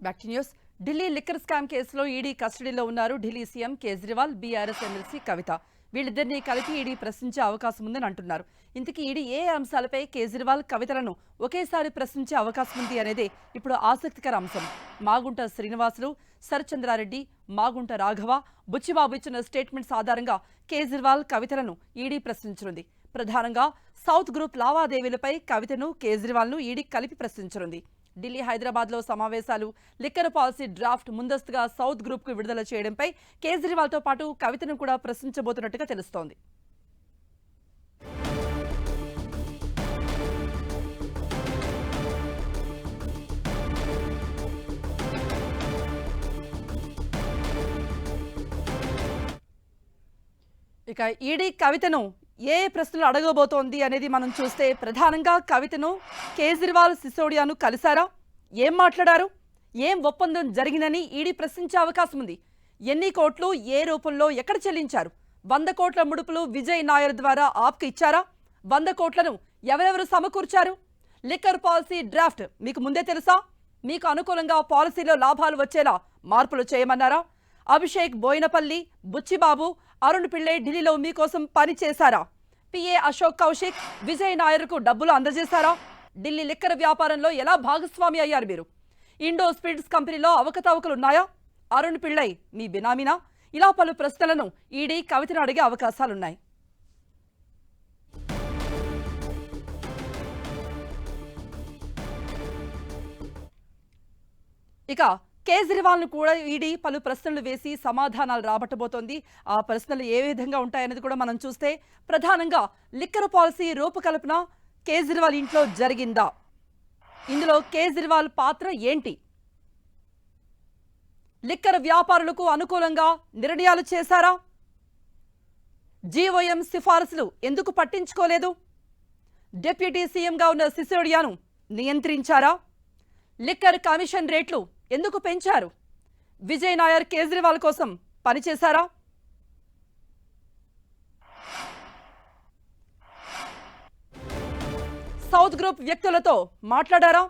Back to news. Delhi liquor scam కేసులో ED కస్టడీలో ఉన్నారు Delhi CM Kejriwal, BRS MLC Kavitha. వీళ్ళిద్దరినీ కలిపి ఈడీ ప్రశ్నించే అవకాశం ఉందని అంటున్నారు. ఇంతకీ ఈడీ ఏ అంశాలపై కేజ్రీవాల్, కవితలను ఒకేసారి ప్రశ్నించే అవకాశం ఉంది అనేదే ఇప్పుడు ఆసక్తికర అంశం. మాగుంట శ్రీనివాసులు, శరత్చంద్రారెడ్డి, మాగుంట రాఘవ, బుచ్చిబాబు ఇచ్చిన స్టేట్మెంట్స్ ఆధారంగా కేజ్రీవాల్, కవితలను ఈడీ ప్రశ్నించనుంది. ప్రధానంగా సౌత్ గ్రూప్ లావాదేవీలపై కవితను, కేజ్రీవాల్ను ఈడీ కలిపి ప్రశ్నించనుంది. ఢిల్లీ, హైదరాబాద్లో సమావేశాలు, లిక్కర్ పాలసీ డ్రాఫ్ట్ ముందస్తుగా సౌత్ గ్రూప్కు విడుదల చేయడంపై కేజ్రీవాల్తో పాటు కవితను కూడా ప్రశ్నించబోతున్నట్టుగా తెలుస్తోంది. ఇక ఈడీ కవితను ఏ ప్రశ్నలు అడగబోతోంది అనేది మనం చూస్తే, ప్రధానంగా కవితను కేజ్రీవాల్, సిసోడియాను కలిశారా, ఏం మాట్లాడారు, ఏం ఒప్పందం జరిగిందని ఈడీ ప్రశ్నించే అవకాశం ఉంది. ఎన్ని కోట్లు ఏ రూపంలో ఎక్కడ చెల్లించారు, 100 కోట్ల ముడుపులు విజయ్ నాయర్ ద్వారా ఆప్కి ఇచ్చారా, 100 కోట్లను ఎవరెవరు సమకూర్చారు, లిక్కర్ పాలసీ డ్రాఫ్ట్ మీకు ముందే తెలుసా, మీకు అనుకూలంగా పాలసీలో లాభాలు వచ్చేలా మార్పులు చేయమన్నారా, అభిషేక్ బోయినపల్లి, బుచ్చిబాబు, అరుణ్ పిళ్ళై ఢిల్లీలో మీకోసం పని చేశారా, పిఏ అశోక్ కౌశిక్, విజయ్ నాయర్కు డబ్బులు అందజేశారా, ఢిల్లీ లిక్కర్ వ్యాపారంలో ఎలా భాగస్వామి అయ్యారు మీరు, ఇండో స్పిరిట్స్ కంపెనీలో అవకతవకలున్నాయా, అరుణ్ పిళ్ళై మీ బినామీనా, ఇలా పలు ప్రశ్నలను ఈడీ కవితను అడిగే అవకాశాలున్నాయి. ఇక కేజ్రీవాల్ను కూడా ఈడీ పలు ప్రశ్నలు వేసి సమాధానాలు రాబట్టబోతోంది. ఆ ప్రశ్నలు ఏ విధంగా ఉంటాయనేది కూడా మనం చూస్తే, ప్రధానంగా లిక్కర్ పాలసీ రూపకల్పన కేజ్రీవాల్ ఇంట్లో జరిగిందా, ఇందులో కేజ్రీవాల్ పాత్ర ఏంటి, లిక్కర్ వ్యాపారులకు అనుకూలంగా నిర్ణయాలు చేశారా, జీఓఎం సిఫారసులు ఎందుకు పట్టించుకోలేదు, డిప్యూటీ సీఎంగా ఉన్న సిసోడియాను నియంత్రించారా, లిక్కర్ కమిషన్ రేట్లు ఎందుకు పెంచారు, విజయ్ నాయర్ కేజ్రీవాల్ కోసం పనిచేశారా, సౌత్ గ్రూప్ వ్యక్తులతో మాట్లాడారా,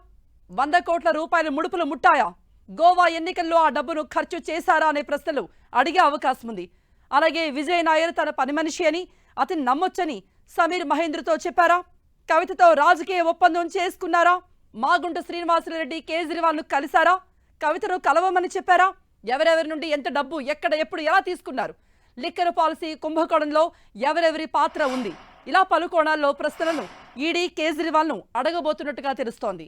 100 కోట్ల రూపాయల ముడుపులు ముట్టాయా, గోవా ఎన్నికల్లో ఆ డబ్బును ఖర్చు చేశారా అనే ప్రశ్నలు అడిగే అవకాశం ఉంది. అలాగే విజయ్ నాయర్ తన పని మనిషి అని, అతన్ని నమ్మొచ్చని సమీర్ మహేంద్రతో చెప్పారా, కవితతో రాజకీయ ఒప్పందం చేసుకున్నారా, మాగుంట శ్రీనివాసులరెడ్డి కేజ్రీవాల్ను కలిశారా, కవితను కలవమని చెప్పారా, ఎవరెవరి నుండి ఎంత డబ్బు ఎక్కడ ఎప్పుడు ఎలా తీసుకున్నారు, లిక్కర్ పాలసీ కుంభకోణంలో ఎవరెవరి పాత్ర ఉంది, ఇలా పలు కోణాల్లో ప్రశ్నలను ఈడీ కేజ్రీవాల్ను అడగబోతున్నట్టుగా తెలుస్తోంది.